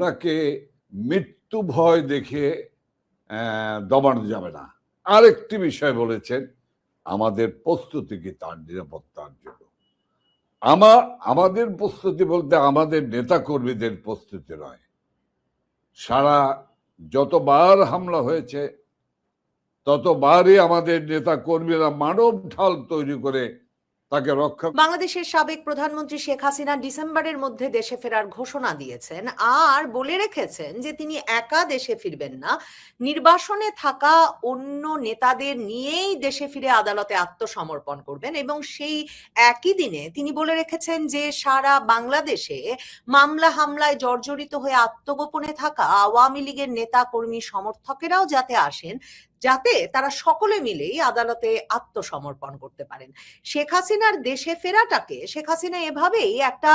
তাকে মৃত্যু ভয় দেখে দমানো যাবে না। আরেকটি বিষয় বলেছেন, আমাদের প্রস্তুতি কি তার নিরাপত্তার জন্য। আমাদের প্রস্তুতি বলতে আমাদের নেতা কর্মীদের প্রস্তুতি নয়। সারা যতবার হামলা হয়েছে ততবারই আমাদের নেতা কর্মীরা মানব ঢাল তৈরি করে তাকে রক্ষা। বাংলাদেশের সাবেক প্রধানমন্ত্রী শেখ হাসিনা ডিসেম্বরের মধ্যে দেশে ফেরার ঘোষণা দিয়েছেন আর বলে রেখেছেন যে তিনি একা দেশে ফিরবেন না, নির্বাসনে থাকা অন্য নেতাদের নিয়েই দেশে ফিরে আদালতে আত্মসমর্পণ করবেন। এবং সেই একই দিনে তিনি বলে রেখেছেন যে সারা বাংলাদেশে মামলা হামলায় জর্জরিত হয়ে আত্মগোপনে থাকা আওয়ামী লীগের নেতা কর্মী সমর্থকেরাও যাতে আসেন, যাতে তারা সকলে মিলেই আদালতে আত্মসমর্পণ করতে পারেন। শেখ হাসিনার দেশে ফেরাটাকে শেখ হাসিনা এভাবেই একটা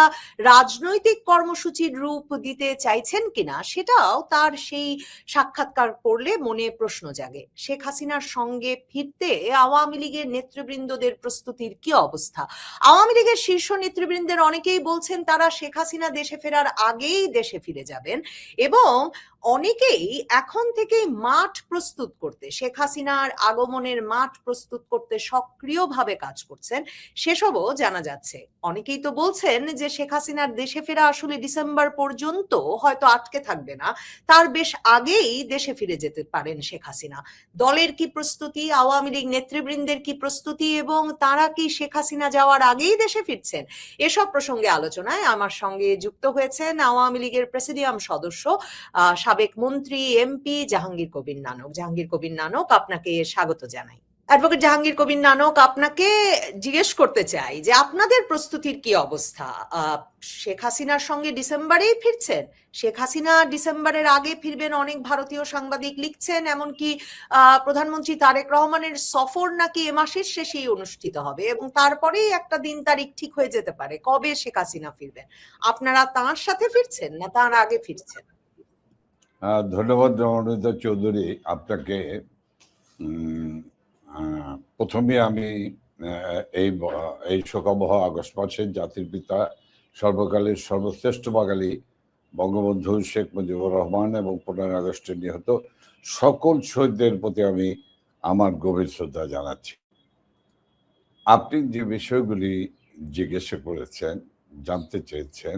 রাজনৈতিক কর্মসূচির রূপ দিতে চাইছেন কিনা সেটাও তার সেই সাক্ষাৎকার পড়লে মনে প্রশ্ন জাগে। শেখ হাসিনার সঙ্গে ফিরতে আওয়ামী লীগের নেতৃবৃন্দদের প্রস্তুতির কি অবস্থা? আওয়ামী লীগের শীর্ষ নেতৃবৃন্দের অনেকেই বলছেন তারা শেখ হাসিনা দেশে ফেরার আগেই দেশে ফিরে যাবেন এবং অনেকেই এখন থেকেই মাঠ প্রস্তুত করতে, শেখ হাসিনার আগমনের মাঠ প্রস্তুত করতে সক্রিয়ভাবে কাজ করছেন, সেসবও জানা যাচ্ছে। অনেকেই তো বলছেন যে শেখ হাসিনার দেশে ফেরা আসলে ডিসেম্বর পর্যন্ত হয়তো আটকে থাকবে না, তার বেশ আগেই দেশে ফিরে যেতে পারেন শেখ হাসিনা। দলের কি প্রস্তুতি, আওয়ামী লীগ নেতৃবৃন্দের কি প্রস্তুতি এবং তারা কি শেখ হাসিনা যাওয়ার আগেই দেশে ফিরছেন? এসব প্রসঙ্গে আলোচনায় আমার সঙ্গে যুক্ত হয়েছেন আওয়ামী লীগের প্রেসিডিয়াম সদস্য, সাবেক মন্ত্রী এমপি জাহাঙ্গীর কবির নানক। জাহাঙ্গীর কবির নানক, আপনাকে স্বাগত জানাই। অ্যাডভোকেট জাহাঙ্গীর কবির নানক, আপনাকে জিজ্ঞেস করতে চাই যে আপনাদের প্রস্তুতির কি অবস্থা? শেখ হাসিনার সঙ্গে ডিসেম্বরেই ফিরছেন, শেখ হাসিনা ডিসেম্বরের আগে ফিরবেন অনেক ভারতীয় সাংবাদিক লিখছেন, এমনকি প্রধানমন্ত্রী তারেক রহমানের সফর নাকি এ মাসের শেষেই অনুষ্ঠিত হবে এবং তারপরেই একটা দিন তারিখ ঠিক হয়ে যেতে পারে কবে শেখ হাসিনা ফিরবেন। আপনারা তার সাথে ফিরছেন না তার আগে ফিরছেন? ধন্যবাদ রমণীতা চৌধুরী, আপনাকে। প্রথমে আমি এই শোকাবহ আগস্ট মাসে জাতির পিতা সর্বকালের সর্বশ্রেষ্ঠ বাঙালি বঙ্গবন্ধু শেখ মুজিবুর রহমান এবং 15 আগস্টে নিহত সকল শহীদদের প্রতি আমি আমার গভীর শ্রদ্ধা জানাচ্ছি। আপনি যে বিষয়গুলি জিজ্ঞেস করেছেন, জানতে চেয়েছেন,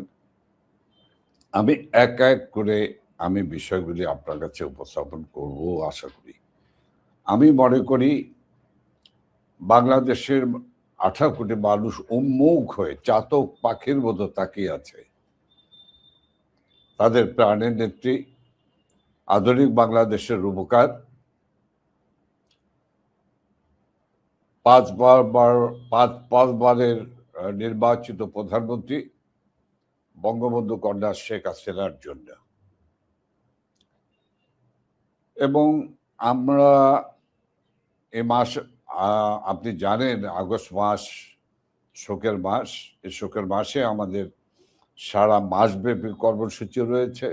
আমি এক এক করে আমি বিষয়গুলি আপনার কাছে উপস্থাপন করব আশা করি। আমি মনে করি বাংলাদেশের 18 কোটি মানুষ উন্মুখ হয়ে চাতক পাখির মতো তাকিয়ে আছে তাদের প্রাণের নেত্রী, আধুনিক বাংলাদেশের রূপকার, 5 বারের নির্বাচিত প্রধানমন্ত্রী বঙ্গবন্ধু কন্যা শেখ হাসিনার জন্য। এবং আমরা এ মাস, আপনি জানেন আগস্ট মাস শোকের মাস। এই শোকের মাসে আমাদের সারা মাসব্যাপী কর্মসূচি রয়েছে।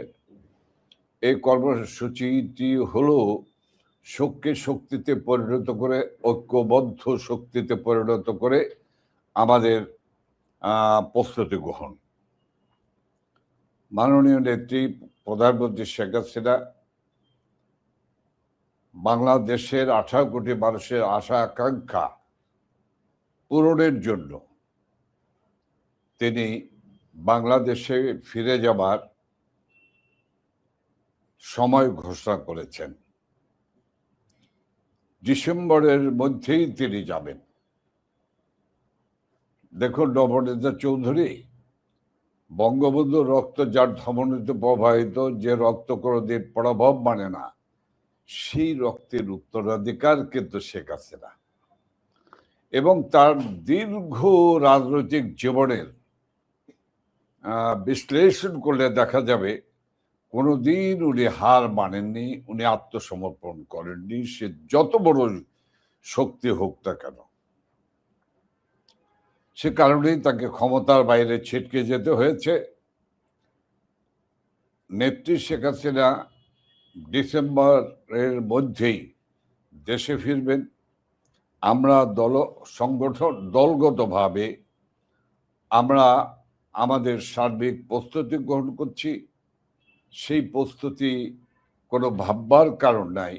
এই কর্মসূচিটি হলো শোককে শক্তিতে পরিণত করে, ঐক্যবদ্ধ শক্তিতে পরিণত করে আমাদের প্রস্তুতি গ্রহণ। মাননীয় নেত্রী প্রধানমন্ত্রী শেখ হাসিনা বাংলাদেশের 18 কোটি মানুষের আশা আকাঙ্ক্ষা পূরণের জন্য তিনি বাংলাদেশে ফিরে যাবার সময় ঘোষণা করেছেন। ডিসেম্বরের মধ্যেই তিনি যাবেন। দেখুন নবনীতা চৌধুরী, বঙ্গবন্ধু রক্ত যার ধমনীতে প্রবাহিত, যে রক্ত কোনোদিন প্রভাব মানে না, সেই রক্তের উত্তরাধিকার কিন্তু শেখ হাসিনা। এবং তার দীর্ঘ রাজনৈতিক জীবনের বিশ্লেষণ করলে দেখা যাবে কোনোদিন উনি হার মানেননি, উনি আত্মসমর্পণ করেননি, সে যত বড় শক্তি হোক না কেন। সে কারণেই তাকে ক্ষমতার বাইরে ছিটকে যেতে হয়েছে। নেত্রী শেখ হাসিনা ডিসেম্বরের মধ্যেই দেশে ফিরবেন। আমরা দলগতভাবে আমরা আমাদের সার্বিক প্রস্তুতি গ্রহণ করছি। সেই প্রস্তুতি কোনো ভাববার কারণ নাই।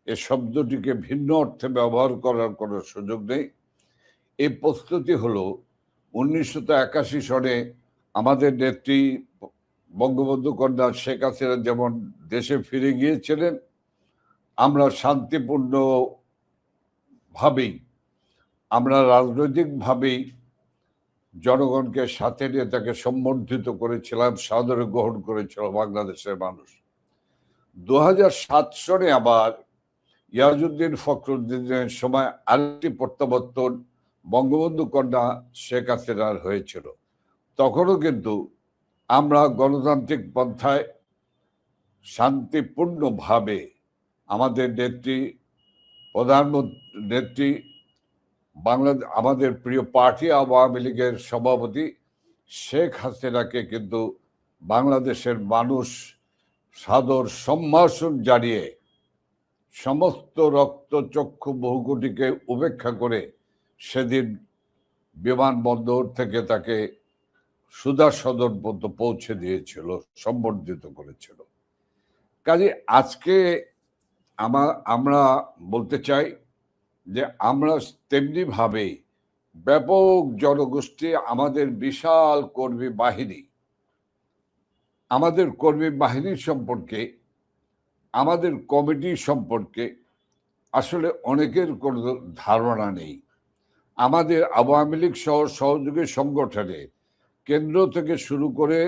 এ শব্দটিকে ভিন্ন অর্থে ব্যবহার করার কোনো সুযোগ নেই। এই প্রস্তুতি হলো 1981 সনে আমাদের নেত্রী বঙ্গবন্ধু কন্যা শেখ হাসিনা যেমন দেশে ফিরে গিয়েছিলেন, আমরা শান্তিপূর্ণ ভাবেই, আমরা রাজনৈতিকভাবেই জনগণকে সাথে নিয়ে তাকে সম্বর্ধিত করেছিলাম, সাদরে গ্রহণ করেছিল বাংলাদেশের মানুষ। 2007 সনে আবার ইয়াজউদ্দিন ফখরুদ্দিনের সময় আরেকটি প্রত্যাবর্তন বঙ্গবন্ধু কন্যা শেখ হাসিনার হয়েছিল। তখনও কিন্তু আমরা গণতান্ত্রিক পন্থায় শান্তিপূর্ণভাবে আমাদের নেত্রী, প্রধানমন্ত্রী নেত্রী, আমাদের প্রিয় পার্টি আওয়ামী লীগের সভাপতি শেখ হাসিনাকে কিন্তু বাংলাদেশের মানুষ সাদর সম্ভাষণ জানিয়ে সমস্ত রক্তচক্ষু বহুকোটিকে উপেক্ষা করে সেদিন বিমানবন্দর থেকে তাকে সুধা সদন পর্যন্ত পৌঁছে দিয়েছিল, সম্বর্ধিত করেছিল। কাজে আজকে আমরা বলতে চাই যে আমরা তেমনি ভাবে ব্যাপক জনগোষ্ঠী, আমাদের বিশাল কর্মী বাহিনী, আমাদের কর্মী বাহিনীর সম্পর্কে, আমাদের কমিটি সম্পর্কে আসলে অনেকের কোনো ধারণা নেই। আমাদের আওয়ামী লীগ সহ সহযোগী সংগঠনে কেন্দ্র থেকে শুরু করে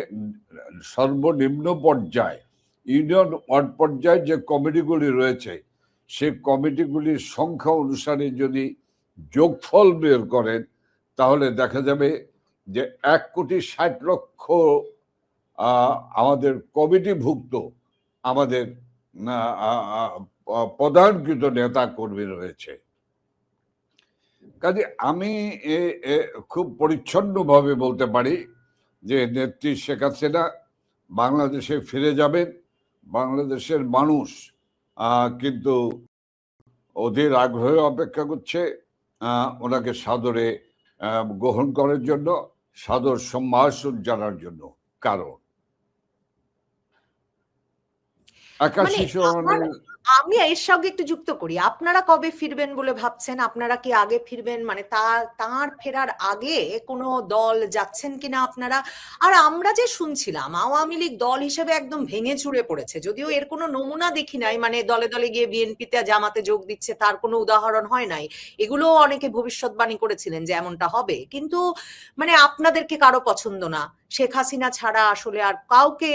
সর্বনিম্ন পর্যায়, ইউনিয়ন ওয়ার্ড পর্যায়ে যে কমিটিগুলি রয়েছে, সেই কমিটিগুলির সংখ্যা অনুসারে যদি যোগফল বের করেন তাহলে দেখা যাবে যে 1,60,00,000 আমাদের কমিটিভুক্ত আমাদের প্রধানকৃত নেতা কর্মী রয়েছে। কাজে আমি খুব পরিচ্ছন্নভাবে বলতে পারি যে নেত্রী শেখ হাসিনা বাংলাদেশে ফিরে যাবেন। বাংলাদেশের মানুষ কিন্তু অধীর আগ্রহে অপেক্ষা করছে ওনাকে সাদরে গ্রহণ করার জন্য, সাদর সম্ভাষণ জানার জন্য। কারণ 81 সনের আমি এর সঙ্গে একটু যুক্ত করি, আপনারা কবে ফিরবেন বলে ভাবছেন? আপনারা কি আগে ফিরবেন, মানে তার ফেরার আগে কোনো দল যাচ্ছেন কিনা আপনারা? আর আমরা যে শুনছিলাম আওয়ামী লীগ দল হিসেবে একদম ভেঙে চুরে পড়েছে, যদিও এর কোনো নমুনা দেখি নাই, মানে দলে দলে গিয়ে বিএনপিতে জামাতে যোগ দিচ্ছে তার কোনো উদাহরণ হয় নাই। এগুলো অনেকে ভবিষ্যৎবাণী করেছিলেন যে এমনটা হবে, কিন্তু মানে আপনাদেরকে কারো পছন্দ না, শেখ হাসিনা ছাড়া আসলে আর কাউকে,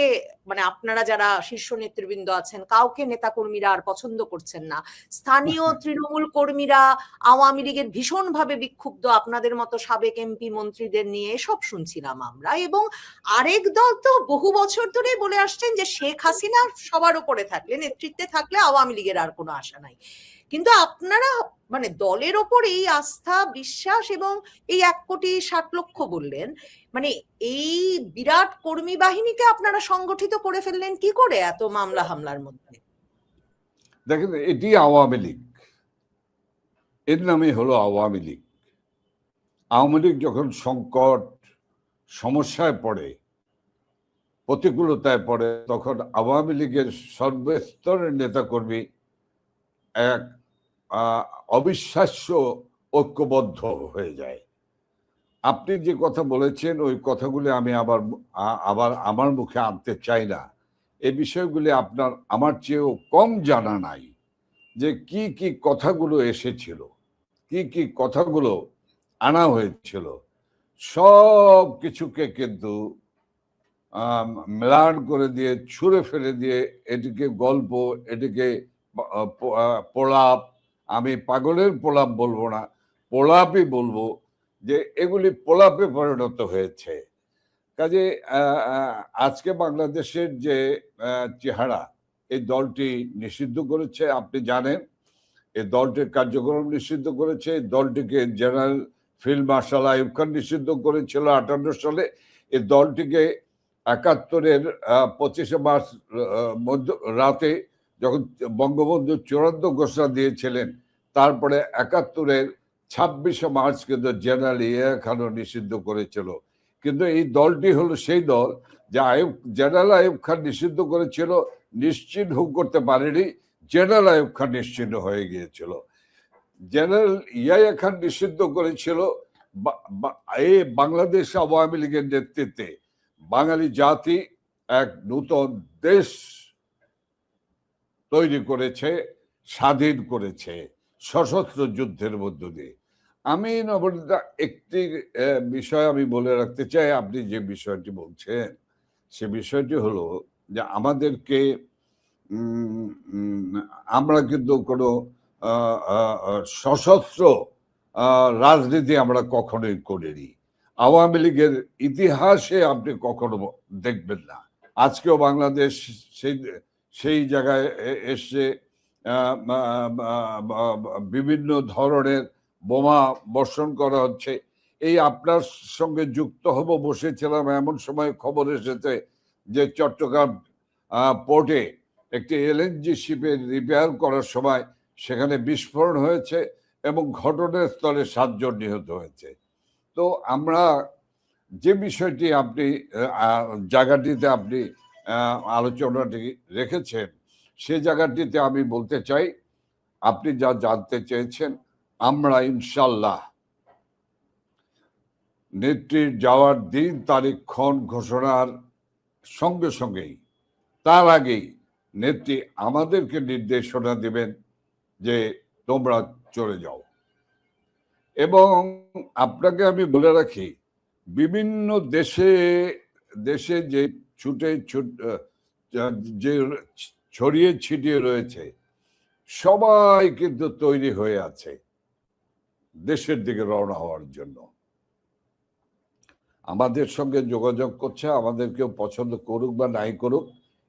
মানে আপনারা যারা শীর্ষ নেতৃবৃন্দ আছেন কাউকে নেতাকর্মীরা আর পছন্দ করছেন না। স্থানীয় তৃণমূল কর্মীরা আওয়ামী লীগের ভীষণভাবে বিক্ষুব্ধ আপনাদের মতো সাবেক এমপি মন্ত্রীদের নিয়ে, এসব শুনছিলাম আমরা। এবং আরেক দল তো বহু বছর ধরে বলে আসছেন যে শেখ হাসিনা সবার উপরে থাকলে, নেতৃত্বে থাকলে আওয়ামী লীগের আর কোনো আশা নাই। কিন্তু আপনারা মানে দলের ওপর এই আস্থা, বিশ্বাস এবং এই 1,60,00,000 বললেন, মানে এই বিরাট কর্মী বাহিনীকে আপনারা সংগঠিত করে ফেললেন কি করে এত মামলা হামলার মধ্যে? দেখেন, এটি আওয়ামী লীগ, এর নামে হলো আওয়ামী লীগ। আওয়ামী লীগ যখন সংকট, সমস্যায় পড়ে, প্রতিকূলতায় পড়ে, তখন আওয়ামী লীগের সর্বস্তরের নেতাকর্মী এক অবিশ্বাস্য ঐক্যবদ্ধ হয়ে যায়। আপনি যে কথা বলেছেন ওই কথাগুলি আমি আবার আমার মুখে আনতে চাই না। এই বিষয়গুলি আপনার আমার চেয়েও কম জানা নাই যে কি কি কথাগুলো এসেছিল, কি কি কথাগুলো আনা হয়েছিল। সব কিছুকে কিন্তু ম্লান করে দিয়ে, ছুঁড়ে ফেলে দিয়ে, এটিকে গল্প, এটিকে প্রলাপ, আমি পাগলের প্রলাপ বলবো না, প্রলাপই বলবো, যে এগুলি প্রলাপে পরিণত হয়েছে। কাজে আজকে বাংলাদেশের যে চেহারা, এই দলটি নিষিদ্ধ করেছে, আপনি জানেন। এই দলটির কার্যক্রম নিষিদ্ধ করেছে। এই দলটিকে general field marshal Ayub Khan নিষিদ্ধ করেছিল 58 সালে। এই দলটিকে 71-এর 25শে মার্চ রাতে যখন বঙ্গবন্ধু চূড়ান্ত ঘোষণা দিয়েছিলেন, তারপরে 71-এর 26শে মার্চ কিন্তু জেনারেল ইয়া খানও নিষিদ্ধ করেছিল। কিন্তু এই দলটি হলো সেই দল যে জেনারেল আইয়ুব খান নিষিদ্ধ করেছিল, নিশ্চিহ্ন করতে পারেনি, জেনারেল আইয়ুব খান নিশ্চিহ্ন হয়ে গিয়েছিল। জেনারেল ইয়াহিয়া খান নিষিদ্ধ করেছিল এই বাংলাদেশ আওয়ামী লীগের নেতৃত্বে বাঙালি জাতি এক নূতন দেশ তৈরি করেছে, স্বাধীন করেছে সশস্ত্র যুদ্ধের মধ্য দিয়ে। আমি নবনীতা একটি বিষয় আমি বলে রাখতে চাই, আপনি যে বিষয়টি বলছেন সে বিষয়টি হলো যে আমাদেরকে আমরা কিন্তু কোনো সশস্ত্র রাজনীতি আমরা কখনোই করিনি। আওয়ামী লীগের ইতিহাসে আপনি কখনো দেখবেন না। আজকেও বাংলাদেশ সেই জায়গায় এসে বিভিন্ন ধরনের বোমা বর্ষণ করা হচ্ছে। এই আপনার সঙ্গে যুক্ত হব বসেছিলাম, এমন সময় খবর এসেছে যে চট্টগ্রাম পোর্টে একটি এলএনজি শিপের রিপেয়ার করার সময় সেখানে বিস্ফোরণ হয়েছে এবং ঘটনাস্থলে 7 জন নিহত হয়েছে। তো আমরা যে বিষয়টি আপনি জায়গাটিতে আপনি আলোচনাটি রেখেছেন, সে জায়গাটিতে আমি বলতে চাই, আপনি যা জানতে চেয়েছেন, আমরা ইনশাল্লাহ নেত্রীর যাওয়ার দিন তারিখ ক্ষণ ঘোষণার সঙ্গে সঙ্গেই, তার আগেই নেত্রী আমাদেরকে নির্দেশনা দেবেন যে তোমরা চলে যাও। এবং আপনাকে আমি বলে রাখি, বিভিন্ন দেশে যে যে ছড়িয়ে ছিটিয়ে রয়েছে সবাই কিন্তু তৈরি হয়ে আছে দেশের দিকে রওনা হওয়ার জন্য। আমাদের সঙ্গে যোগাযোগ করছে, আমাদের কেউ পছন্দ করুক বা নাই করুক,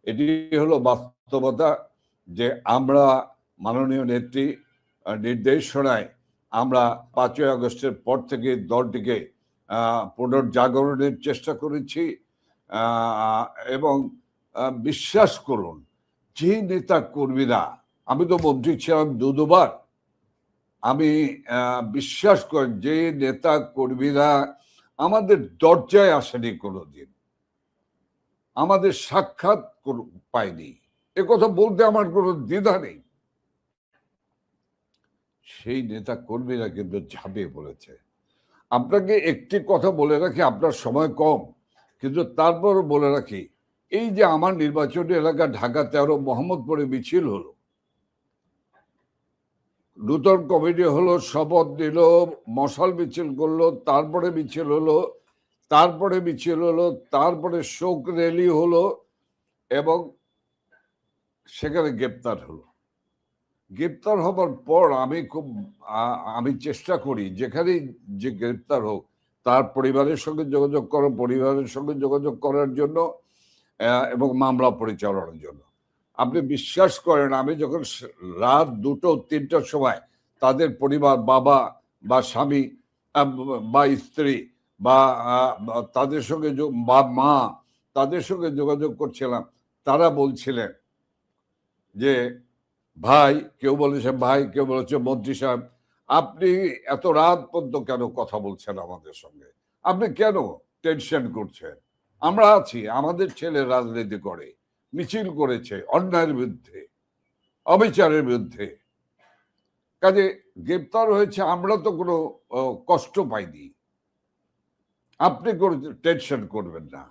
এটি হলো বাস্তবতা যে আমরা মাননীয় নেত্রী নির্দেশনায় আমরা 5ই আগস্টের পর থেকে দলটিকে পুনর্জাগরণের চেষ্টা করেছি। এবং বিশ্বাস করুন, যে নেতা কর্মীরা, আমি তো মন্ত্রী ছিলাম দুবার, আমি বিশ্বাস করি যে নেতা কর্মীরা আমাদের দরজায় আসেনি কোনোদিন, আমাদের সাক্ষাৎ পায়নি, এ কথা বলতে আমার কোনো দ্বিধা নেই, সেই নেতা কর্মীরা কিন্তু ঝাঁপিয়ে পড়েছে। আপনাকে একটি কথা বলে রাখি, আপনার সময় কম, কিন্তু তারপর বলে রাখি, এই যে আমার নির্বাচনী এলাকা ঢাকা 13 মোহাম্মদপুরে মিছিল হলো, নূতন কমিটি হলো, শপথ নিল, মশাল মিছিল করলো, তারপরে মিছিল হলো, তারপরে শোক র্যালি হলো এবং সেখানে গ্রেপ্তার হলো। গ্রেপ্তার হবার পর আমি চেষ্টা করি যেখানেই যে গ্রেপ্তার হোক তার পরিবারের সঙ্গে যোগাযোগ করার জন্য এবং মামলা পরিচালনার জন্য। আপনি বিশ্বাস করেন, আমি যখন রাত 2-3টার সময় তাদের পরিবার, বাবা বা স্বামী বা স্ত্রী বা তাদের সঙ্গে বা মা, তাদের সঙ্গে যোগাযোগ করছিলাম, তারা বলছিলেন যে ভাই, কেউ বলেছে ভাই, কেউ বলেছে মন্ত্রী সাহেব, আপনি এত রাত পর্যন্ত কেন কথা বলছেন আমাদের সঙ্গে, আপনি কেন টেনশন করছেন, আমরা আছি, আমাদের ছেলে রাজনীতি করে, মিছিল করেছে অন্যায়ের বিরুদ্ধে, অবিচারের বিরুদ্ধে, কাজে গ্রেপ্তার হয়েছে, আমরা তো কোনো কষ্ট পাইনি, আপনি টেনশন করবেন না।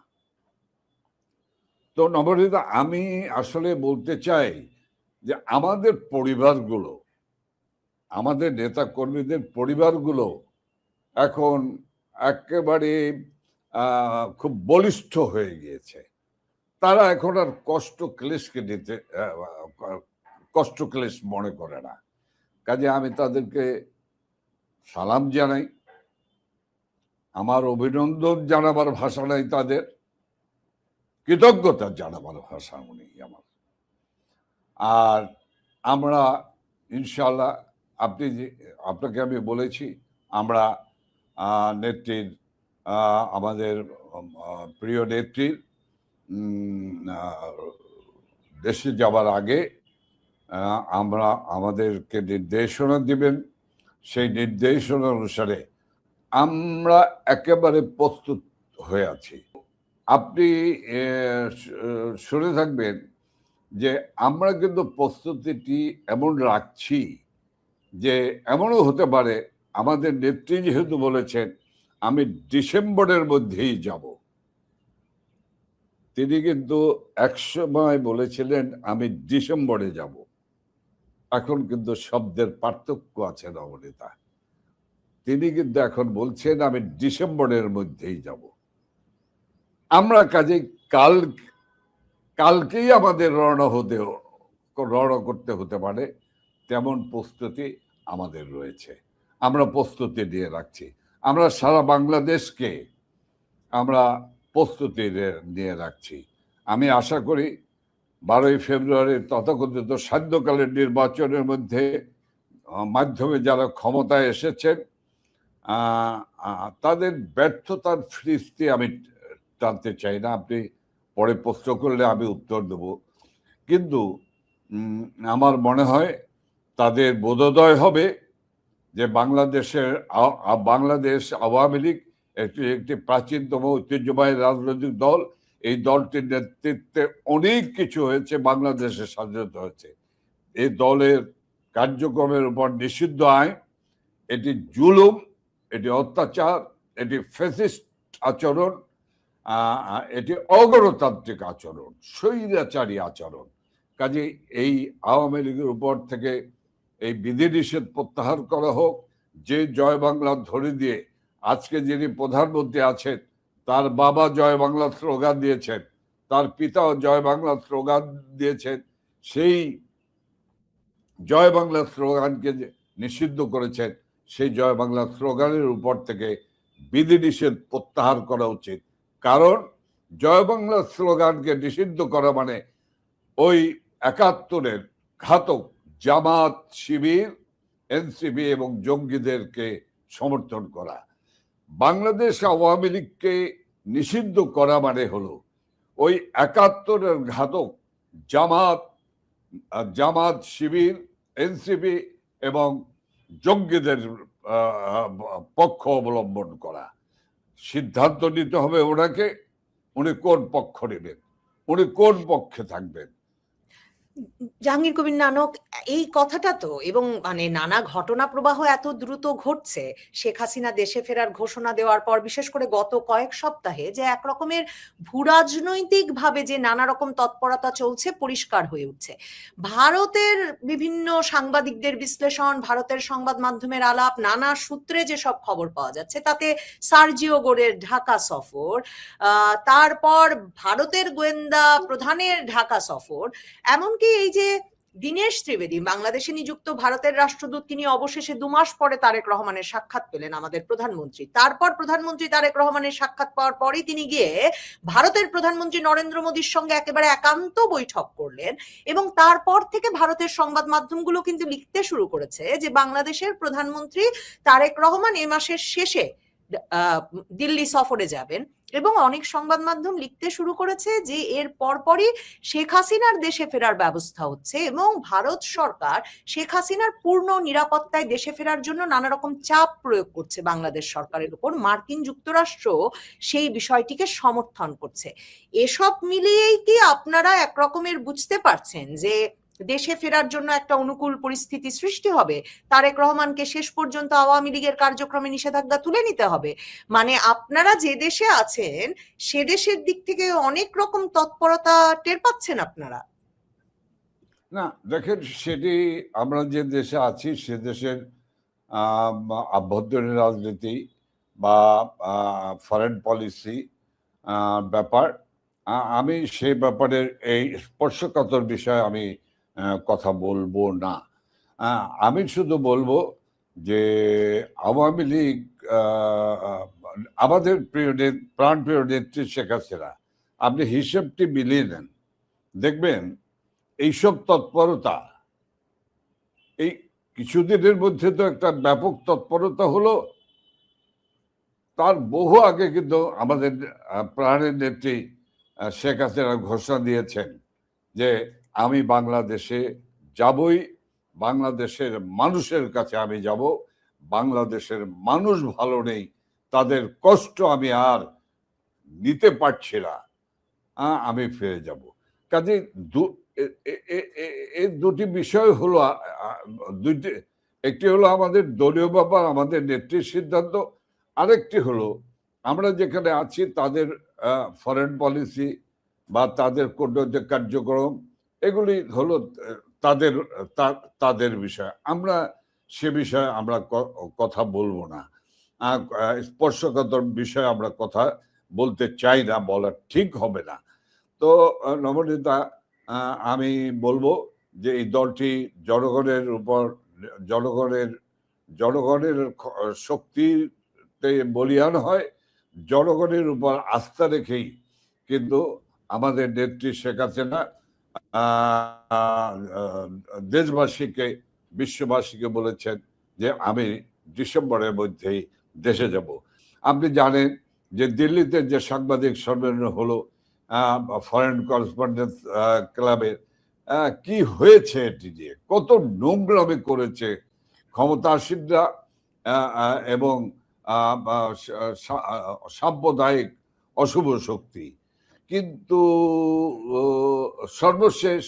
তো নবনীতা, আমি আসলে বলতে চাই যে আমাদের পরিবারগুলো, আমাদের নেতা কর্মীদের পরিবারগুলো এখন একেবারে খুব বলিষ্ঠ হয়ে গিয়েছে। তারা এখন আর কষ্ট ক্লেশ মনে করে না। কাজে আমি তাদেরকে সালাম জানাই, আমার অভিনন্দন জানাবার ভাষা নাই, তাদের কৃতজ্ঞতা জানাবার ভাষা নেই আমার। আর আমরা ইনশাল্লাহ, আপনাকে আমি বলেছি, আমরা নেত্রীর, আমাদের প্রিয় নেত্রীর দেশে যাবার আগে আমরা আমাদেরকে নির্দেশনা দিবেন, সেই নির্দেশনা অনুসারে আমরা একেবারে প্রস্তুত হয়ে আছি। আপনি শুনে থাকবেন যে আমরা কিন্তু প্রস্তুতিটি এমন রাখছি যে এমনও হতে পারে আমাদের নেত্রী যেহেতু বলেছেন আমি ডিসেম্বরের মধ্যেই যাব, তিনি কিন্তু একসময় বলেছিলেন আমি ডিসেম্বরে যাব। এখন কিন্তু শব্দের পার্থক্য আছে নবনীতা। তিনি কিন্তু এখন বলছেন আমি ডিসেম্বরের মধ্যেই যাব। আমরা কাজেই কালকেই আমাদের রওনা করতে হতে পারে, তেমন প্রস্তুতি আমাদের রয়েছে। আমরা প্রস্তুতি নিয়ে রাখছি। আমরা সারা বাংলাদেশকে আমরা প্রস্তুতি নিয়ে রাখছি। আমি আশা করি 12ই ফেব্রুয়ারির তথাকথিত সান্ধ্যকালীন নির্বাচনের মাধ্যমে যারা ক্ষমতায় এসেছেন তাদের ব্যর্থতার ফিরিস্তি আমি টানতে চাই না। আপনি পরে প্রশ্ন করলে আমি উত্তর দেব, কিন্তু আমার মনে হয় তাদের বোধোদয় হবে যে বাংলাদেশ আওয়ামী লীগ একটি প্রাচীনতম ঐতিহ্যবাহী রাজনৈতিক দল। এই দলটির নেতৃত্বে অনেক কিছু হয়েছে, বাংলাদেশের স্বাধীনতা হয়েছে। এই দলের কার্যক্রমের উপর নিষিদ্ধ আইন, এটি জুলুম, এটি অত্যাচার, এটি ফ্যাসিস্ট আচরণ, এটি অগণতান্ত্রিক আচরণ, স্বৈরাচারী আচরণ। কাজে এই আওয়ামী লীগের উপর থেকে এই বিধিনিষেধ প্রত্যাহার করা হোক। যে জয় বাংলা ধরে দিয়ে আজকে যিনি প্রধানমন্ত্রী আছেন তার বাবা জয় বাংলা স্লোগান দিয়েছেন, তার পিতাও জয় বাংলা স্লোগান দিয়েছেন, সেই জয় বাংলা স্লোগানকে নিষিদ্ধ করেছেন। সেই জয় বাংলা স্লোগানের উপর থেকে বিধিনিষেধ প্রত্যাহার করা উচিত। কারণ জয় বাংলা স্লোগানকে নিষিদ্ধ করা মানে ওই 71-এর ঘাতক জামাত, শিবির, এনসিপি এবং জঙ্গিদেরকে সমর্থন করা। বাংলাদেশ আওয়ামী লীগকে নিষিদ্ধ করা মানে হলো ওই 71-এর ঘাতক জামাত, শিবির, এনসিপি এবং জঙ্গিদের পক্ষ অবলম্বন করা। সিদ্ধান্ত নিতে হবে ওনাকে, উনি কোন পক্ষ নেবেন, উনি কোন পক্ষে থাকবেন। জাহাঙ্গীর কবির নানক, এই কথাটা তো, এবং মানে নানা ঘটনা প্রবাহ এত দ্রুত ঘটছে, শেখ হাসিনা দেশে ফেরার ঘোষণা দেওয়ার পর বিশেষ করে গত কয়েক সপ্তাহে যে এক রকমের ভূরাজনৈতিক ভাবে যে নানা রকম তৎপরতা চলছে পরিষ্কার হয়ে উঠছে। ভারতের বিভিন্ন সাংবাদিকদের বিশ্লেষণ, ভারতের সংবাদ মাধ্যমের আলাপ, নানা সূত্রে যেসব খবর পাওয়া যাচ্ছে তাতে সার্জিও গোরের ঢাকা সফর, তারপর ভারতের গোয়েন্দা প্রধানের ঢাকা সফর, এমনকি এই যে দীনেশ ত্রিবেদী বাংলাদেশে নিযুক্ত ভারতের রাষ্ট্রদূত, তিনি অবশেষে 2 মাস পরে তারেক রহমানের সাক্ষাৎ পেলেন, আমাদের প্রধানমন্ত্রী। তারপর প্রধানমন্ত্রী তারেক রহমানের সাক্ষাৎ পাওয়ার পরেই তিনি গিয়ে ভারতের প্রধানমন্ত্রী নরেন্দ্র মোদীর সঙ্গে একেবারে একান্ত বৈঠক করলেন। এবং তারপর থেকে ভারতের সংবাদ মাধ্যমগুলো কিন্তু লিখতে শুরু করেছে যে বাংলাদেশের প্রধানমন্ত্রী তারেক রহমান এ মাসের শেষে দিল্লি সফরে যাবেন। এবং অনেক সংবাদ মাধ্যম লিখতে শুরু করেছে যে এর পরপরই শেখ হাসিনার দেশে ফেরার ব্যবস্থা হচ্ছে এবং ভারত সরকার শেখ হাসিনার পূর্ণ নিরাপত্তায় দেশে ফেরার জন্য নানা রকম চাপ প্রয়োগ করছে বাংলাদেশ সরকারের উপর। মার্কিন যুক্তরাষ্ট্র সেই বিষয়টিকে সমর্থন করছে। এসব মিলিয়েই কি আপনারা একরকমের বুঝতে পারছেন যে দেশে ফেরার জন্য একটা অনুকূল পরিস্থিতি সৃষ্টি হবে? তারেক রহমানকে শেষ পর্যন্ত আওয়ামী লীগের কার্যক্রমে নিষেধাজ্ঞা তুলে নিতে হবে? মানে আপনারা যে দেশে আছেন সে দেশের দিক থেকে অনেক রকম তৎপরতা টের পাচ্ছেন আপনারা? না দেখেন, সেটি আমরা যে দেশে আছি সে দেশের আভ্যন্তরীণ রাজনীতি বা ফরেন পলিসি ব্যাপার, আমি সেই ব্যাপারের এই স্পর্শকাতর বিষয়ে আমি কথা বলবো না। আমি শুধু বলবো যে আওয়ামী লীগ, আমাদের প্রাণপ্রিয় নেত্রী শেখ হাসিনা, আপনি হিসেবটি মিলিয়ে নেন, দেখবেন এইসব তৎপরতা এই কিছুদিনের মধ্যে তো একটা ব্যাপক তৎপরতা হলো। তার বহু আগে কিন্তু আমাদের প্রাণের নেত্রী শেখ হাসিনা ঘোষণা দিয়েছেন যে আমি বাংলাদেশে যাবই, বাংলাদেশের মানুষের কাছে আমি যাব, বাংলাদেশের মানুষ ভালো নেই, তাদের কষ্ট আমি আর নিতে পারছি না, আমি ফিরে যাব। কাজে এই দুটি বিষয় হলো, দুইটি, একটি হলো আমাদের দলীয় ব্যাপার, আমাদের নেত্রীর সিদ্ধান্ত, আরেকটি হলো আমরা যেখানে আছি তাদের ফরেন পলিসি বা তাদের কূটনৈতিক কার্যক্রম, এগুলি হলো তাদের তাদের বিষয়। আমরা সে বিষয়ে আমরা কথা বলবো না, স্পর্শকাতর বিষয়ে আমরা কথা বলতে চাই না, বলা ঠিক হবে না। তো নবনীতা, আমি বলবো যে এই দলটি জনগণের উপর, জনগণের শক্তিতে বলিয়ান হয়, জনগণের উপর আস্থা রেখেই কিন্তু আমাদের নেত্রী শেখ হাসিনা দেশবাসীকে, বিশ্ববাসীকে বলেছেন যে আমি ডিসেম্বরের মধ্যেই দেশে যাব। আপনি জানেন যে দিল্লিতে যে সাংবাদিক সম্মেলন হলো ফরেন করেসপন্ডেন্স ক্লাবের, কি হয়েছে এটি নিয়ে, কত নোংরামি করেছে ক্ষমতাসীনরা এবং সাম্প্রদায়িক অশুভ শক্তি। কিন্তু সর্বশেষ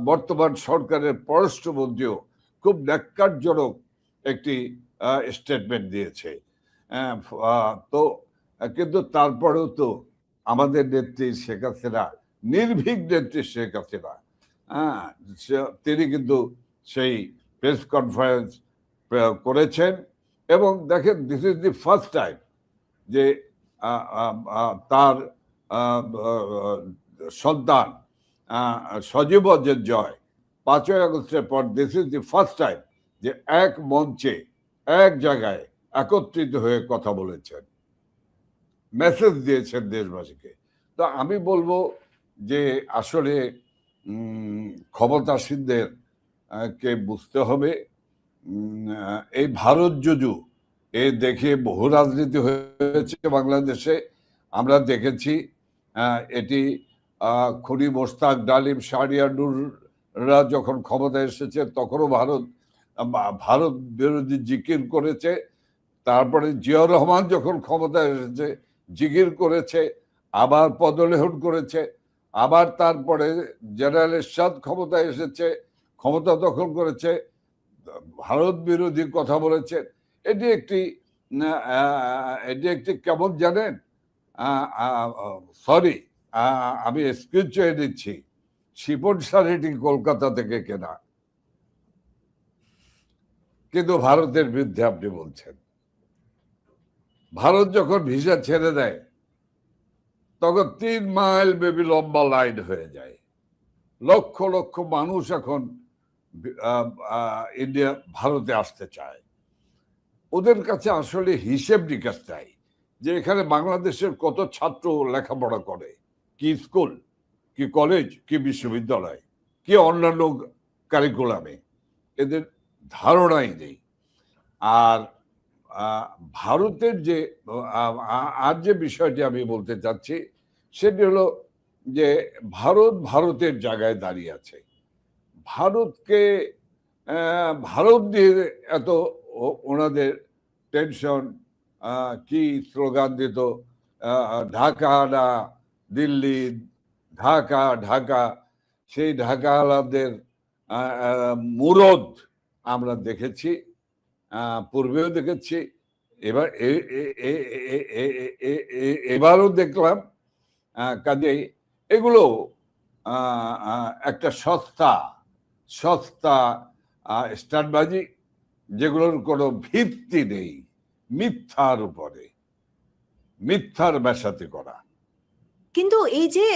বর্তমান সরকারের পররাষ্ট্রমন্ত্রীও খুব ন্যাক্কারজনক একটি স্টেটমেন্ট দিয়েছে। তো কিন্তু তারপরেও তো আমাদের নেত্রী শেখ হাসিনা, নির্ভীক নেত্রী শেখ হাসিনা, তিনি কিন্তু সেই প্রেস কনফারেন্স করেছেন। এবং দেখেন, this is the first time যে তার সন্তান সজীব অজের জয় 5ই আগস্টের পর, this is the first time যে এক মঞ্চে, এক জায়গায় একত্রিত হয়ে কথা বলেছেন, মেসেজ দিয়েছেন দেশবাসীকে। তো আমি বলবো যে আসলে ক্ষমতাসীনদের কে বুঝতে হবে এই ভারত জুজু এ দেখে বহু রাজনীতি হয়েছে বাংলাদেশে। আমরা দেখেছি এটি খুনি মোশতাক, ডালিম, শাহরিয়াররা যখন ক্ষমতায় এসেছে তখনও ভারত বিরোধী জিকির করেছে। তারপরে জিয়াউর রহমান যখন ক্ষমতায় এসেছে জিকির করেছে, আবার পদলেহন করেছে, আবার তারপরে জেনারেল এরশাদ ক্ষমতায় এসেছে, ক্ষমতা দখল করেছে, ভারত বিরোধী কথা বলেছে। এটি একটি কেমন জানেন, সরি আমি এক্সকিউজ চেয়ে দিচ্ছি, শিপন শাড়িটি কলকাতা থেকে কেনা, কিন্তু ভারতের বিরুদ্ধে আপনি বলছেন। ভারত যখন ভিসা ছেড়ে দেয় তখন 3 মাইল বেবি লম্বা লাইন হয়ে যায়। লক্ষ লক্ষ মানুষ এখন ইন্ডিয়া, ভারতে আসতে চায়। ওদের কাছে আসলে হিসেব নিকাশ চাই যে এখানে বাংলাদেশের কত ছাত্র লেখাপড়া করে, কি স্কুল, কি কলেজ, কি বিশ্ববিদ্যালয়, কি অন্যান্য কারিকুলামে, এদের ধারণাই নেই। আর ভারতের যে আর যে বিষয়টি আমি বলতে চাচ্ছি সেটি হলো যে ভারতের জায়গায় দাঁড়িয়ে আছে। ভারত দিয়ে এত ওনাদের টেনশন, কি স্লোগান দিত, ঢাকা না দিল্লি, ঢাকা ঢাকা, সেই ঢাকাওয়ালাদের মুরদ আমরা দেখেছি, পূর্বেও দেখেছি, এবারও দেখলাম। কাজেই এগুলো একটা সস্তা স্টান্টবাজি, যেগুলোর কোনো ভিত্তি নেই, মিথ্যার উপরে মিথ্যার মেশাতে করা। কিন্তু এই যে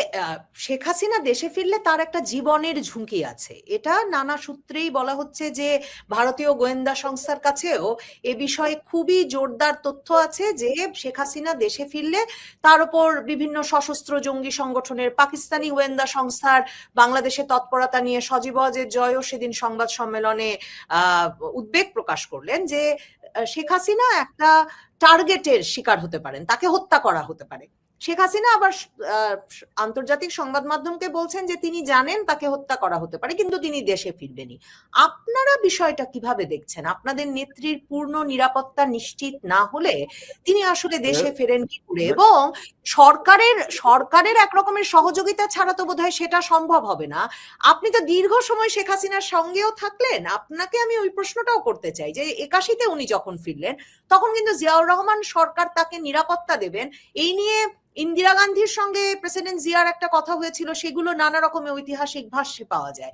শেখ হাসিনা দেশে ফিরলে তার একটা জীবনের ঝুঁকি আছে, এটা নানা সূত্রেই বলা হচ্ছে যে ভারতীয় গোয়েন্দা সংস্থার কাছেও এ বিষয়ে খুবই জোরদার তথ্য আছে যে শেখ হাসিনা দেশে ফিরলে তার উপর বিভিন্ন সশস্ত্র জঙ্গি সংগঠনের, পাকিস্তানি গোয়েন্দা সংস্থার বাংলাদেশে তৎপরতা নিয়ে সজীব ওয়াজেদ জয়ও সেদিন সংবাদ সম্মেলনে উদ্বেগ প্রকাশ করলেন যে শেখ হাসিনা একটা টার্গেটের শিকার হতে পারেন, তাকে হত্যা করা হতে পারে। শেখ হাসিনা আবার আন্তর্জাতিক সংবাদ মাধ্যমকে বলছেন যে তিনি জানেন তাকে হত্যা করা হতে পারে, কিন্তু তিনি দেশে ফিরবেনই। আপনারা বিষয়টা কিভাবে দেখছেন? আপনাদের নেত্রীর পূর্ণ নিরাপত্তা নিশ্চিত না হলে তিনি আসলে দেশে ফেরেন কি করে? এবং সরকারের একরকমের সহযোগিতা ছাড়া তো বোধহয় সেটা সম্ভব হবে না। আপনি তো দীর্ঘ সময় শেখ হাসিনার সঙ্গেও থাকলেন, আপনাকে আমি ওই প্রশ্নটাও করতে চাই যে 81-তে উনি যখন ফিরলেন তখন কিন্তু জিয়াউর রহমান সরকার তাকে নিরাপত্তা দেবেন এই নিয়ে ইন্দিরা গান্ধীর সঙ্গে প্রেসিডেন্ট জিয়ার একটা কথা হয়েছিল, সেগুলো নানা রকমের ঐতিহাসিক ভাষ্যে পাওয়া যায়।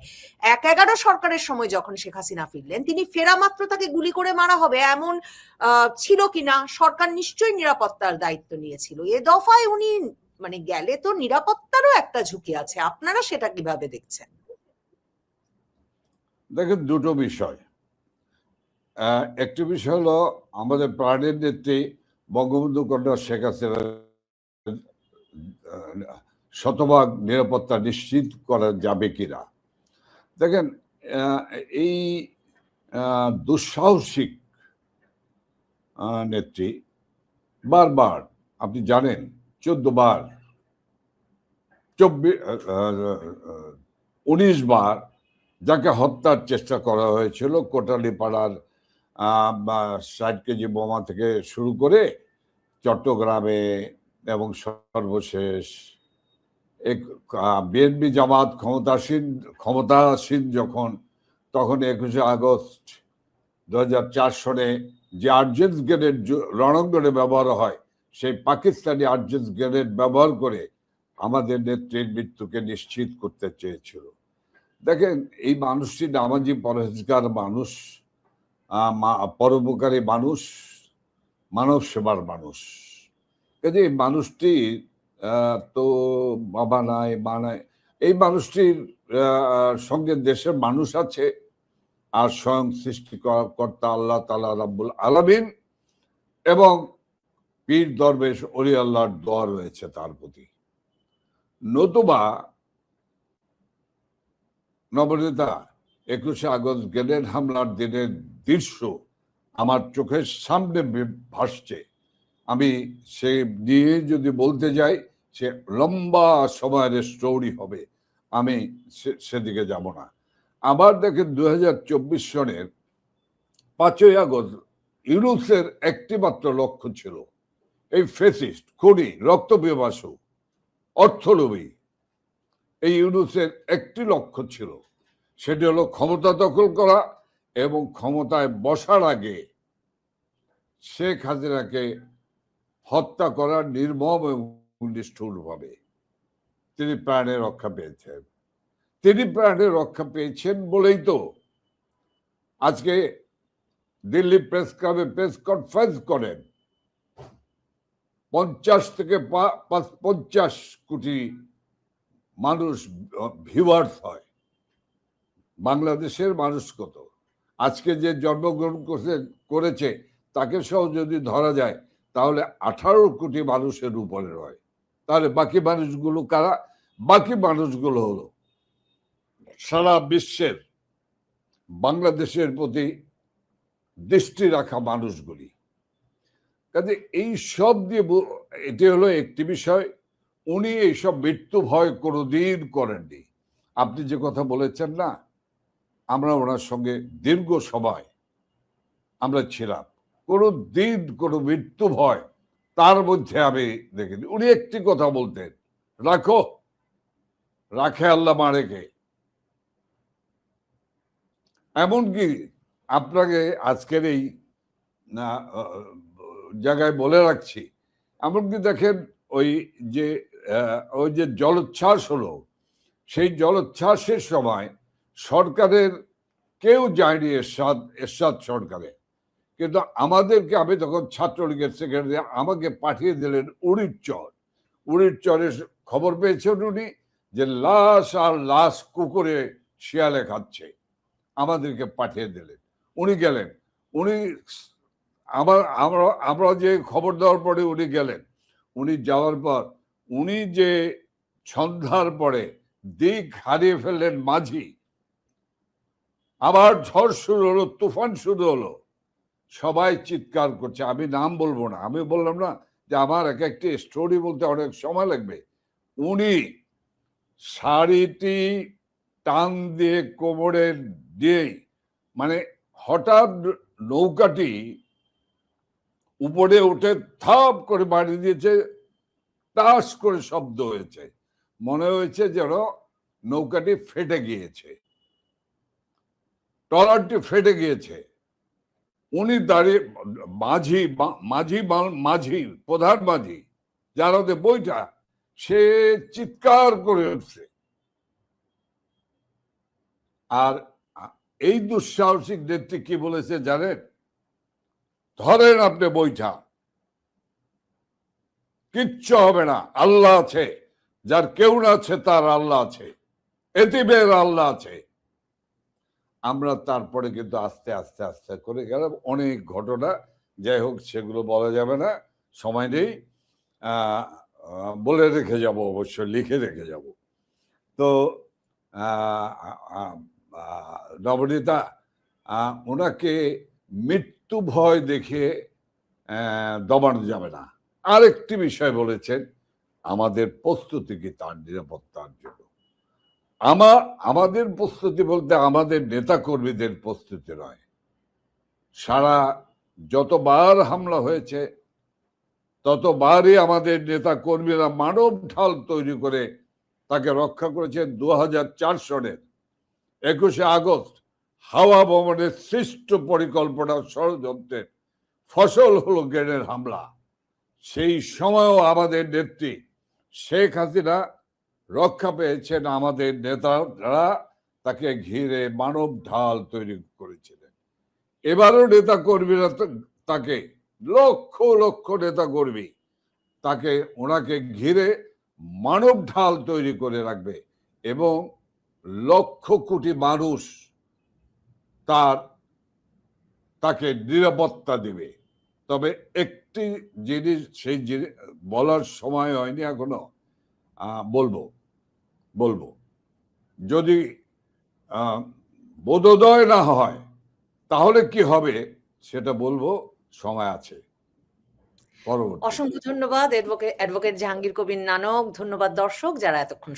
11 সরকারের সময় যখন শেখ হাসিনা ফিরলেন, তিনি ফেরা মাত্র তাকে গুলি করে মারা হবে এমন ছিল কিনা? সরকার নিশ্চয়ই নিরাপত্তার দায়িত্ব নিয়েছিল। এ দফায় উনি মানে গেলে তো নিরাপত্তারও একটা ঝুঁকি আছে, আপনারা সেটা কিভাবে দেখছেন? দেখেন, দুটো বিষয়। একটি বিষয় হলো আমাদের প্রাণের নেত্রী বঙ্গবন্ধু কন্যা শেখ হাসিনা শতভাগ নিরাপত্তা নিশ্চিত করা যাবে কিনা। দেখেন, এই দুঃসাহসিক নেত্রী বারবার, আপনি জানেন, 14 বার 19 বার যাকে হত্যার চেষ্টা করা হয়েছিল, কোটালীপাড়ার 60 কেজি বোমা থেকে শুরু করে চট্টগ্রামে, এবং সর্বশেষ বিএনপি জামাত ক্ষমতাসীন যখন, তখন 21শে আগস্ট 2004 সনে যে আর্জেন্স গ্রেনেড রণাঙ্গনে ব্যবহার হয়, সেই পাকিস্তানি আর্জেন্স গ্রেনেড ব্যবহার করে আমাদের নেত্রীর মৃত্যুকে নিশ্চিত করতে চেয়েছিল। দেখেন, এই মানুষটি নামাজি পরহেজগার মানুষ, পরোপকারী মানুষ, মানব সেবার মানুষ। কাজে এই মানুষটি তো বাবা নাই, মা নাই, এই মানুষটির সঙ্গে দেশের মানুষ আছে, আর স্বয়ং সৃষ্টিকর্তা আল্লাহ তাআলা রাব্বুল আলামিন এবং পীর দরবেশ অলি আল্লাহর দোয়া রয়েছে তার প্রতি। নতুবা নবনেতা 21শে আগস্ট গ্রেনেড হামলার দিনের দৃশ্য আমার চোখের সামনে ভাসছে। আমি সে নিয়ে যদি বলতে যাই, সে লম্বা সময়ের স্টোরি হবে, আমি সেদিকে যাব না। আবার দেখেন, 2024 সনের 5ই আগস্ট ইউনূসের একটি মাত্র লক্ষ্য ছিল, এই ফেসিস্ট, খুনি, রক্তপিপাসু, অর্থলোভী এই ইউনূসের একটি লক্ষ্য ছিল, সেটি হলো ক্ষমতা দখল করা এবং ক্ষমতায় বসার আগে শেখ হাসিনাকে হত্যা করার নির্মম এবং নিষ্ঠুরভাবে। তিনি প্রাণে রক্ষা পেয়েছেন। তিনি প্রাণে রক্ষা পেয়েছেন বলেই তো আজকে দিল্লি প্রেস ক্লাবে প্রেস কনফারেন্স করেন 50 থেকে 50 কোটি মানুষ ভিউয়ার্স হয়। বাংলাদেশের মানুষ কত? আজকে যে জন্মগ্রহণ করেছে তাকে সহ যদি ধরা যায় তাহলে 18 কোটি মানুষের উপরে হয়। তাহলে বাকি মানুষগুলো কারা? বাকি মানুষগুলো হলো সারা বিশ্বের বাংলাদেশের প্রতি দৃষ্টি রাখা মানুষগুলি। কাজে এই সব দিয়ে এটি হলো একটি বিষয়। উনি এইসব মৃত্যু ভয় কোনোদিন করেননি। আপনি যে কথা বলেছেন না, আমরা ওনার সঙ্গে দীর্ঘ সময় আমরা ছিলাম, কোনো দিন কোনো মৃত্যু ভয় তার মধ্যে আমি দেখিনি। উনি একটি কথা বলতেন, রাখো, রাখে আল্লাহ মারেকে। এমনকি আপনাকে আজকের এই জায়গায় বলে রাখছি, এমনকি দেখেন ওই যে জলোচ্ছ্বাস হলো, সেই জলোচ্ছ্বাসের সময় সরকারের কেউ যায়নি, এরশাদ সরকারে, কিন্তু আমাদেরকে, আমি তখন ছাত্রলীগের সেক্রেটারি, আমাকে পাঠিয়ে দিলেন উড়িরচরের খবর পেয়েছেন উনি, যে লাশ আর লাশ কুকুরে শিয়ালে খাচ্ছে, আমাদেরকে পাঠিয়ে দিলেন। উনি গেলেন, উনি আমরা যে খবর দেওয়ার পরে উনি গেলেন, উনি যাওয়ার পর উনি যে সন্ধ্যার পরে দিক হারিয়ে ফেললেন মাঝি, আবার ঝড় শুরু হলো, তুফান শুরু হলো, সবাই চিৎকার করছে। আমি নাম বলবো না, আমি বললাম না যে আমার এক একটি স্টোরি বলতে অনেক সময় লাগবে। উনি শাড়িটি টান দিয়ে কোমরে দিয়েই মানে হঠাৎ নৌকাটি উপরে উঠে থাপ করে মারি দিয়েছে, টাস করে শব্দ হয়েছে, মনে হয়েছে যেন নৌকাটি ফেটে গিয়েছে, ট্রলারটি ফেটে গিয়েছে। উনি দাঁড়িয়ে মাঝি মাঝি মাঝি প্রধান মাঝি যার হাতে বইটা, সে চিৎকার করে উঠছে। আর এই দুঃসাহসিক নেত্রী কি বলেছে জানেন? ধরেন আপনি বইটা, কিচ্ছু হবে না, আল্লাহ আছে, যার কেউ না আছে তার আল্লাহ আছে, এতিমের আল্লাহ আছে। আমরা তারপরে কিন্তু আস্তে আস্তে আস্তে করে গেলাম অনেক ঘটনা, যাই হোক সেগুলো বলা যাবে না, সময় নেই। বলে রেখে যাব, অবশ্যই লিখে রেখে যাব। তো নবনীতা ওনাকে মৃত্যু ভয় দেখে দমানো যাবে না। আরেকটি বিষয় বলেছেন, আমাদের প্রস্তুতি কি তার নিরাপত্তার জন্য। আমাদের প্রস্তুতি বলতে আমাদের নেতা কর্মীদের প্রস্তুতি নয়। সারা যতবার হামলা হয়েছে ততবারই আমাদের নেতা কর্মীরা মানব ঢাল তৈরি করে তাকে রক্ষা করেছেন। 2004 সনের 21শে আগস্ট হাওয়া ভবনের সৃষ্ট পরিকল্পনা ষড়যন্ত্রের ফসল হলো গ্রেনেড হামলা। সেই সময়ও আমাদের নেত্রী শেখ হাসিনা রক্ষা পেয়েছেন, আমাদের নেতারা তাকে ঘিরে মানব ঢাল তৈরি করেছিলেন। এবারও নেতা কর্মীরা তাকে লক্ষ লক্ষ নেতা কর্মী তাকে ওনাকে ঘিরে মানব ঢাল তৈরি করে রাখবে এবং লক্ষ কোটি মানুষ তাকে নিরাপত্তা দিবে। তবে একটি জিনিস, সেই জিনিস বলার সময় হয়নি এখনো, বলবো যদি বোধোদয় না হয় তাহলে কি হবে সেটা বলবো, সময় আছে। অসংখ্য ধন্যবাদ অ্যাডভোকেট জাহাঙ্গীর কবির নানক। ধন্যবাদ দর্শক যারা এতক্ষণ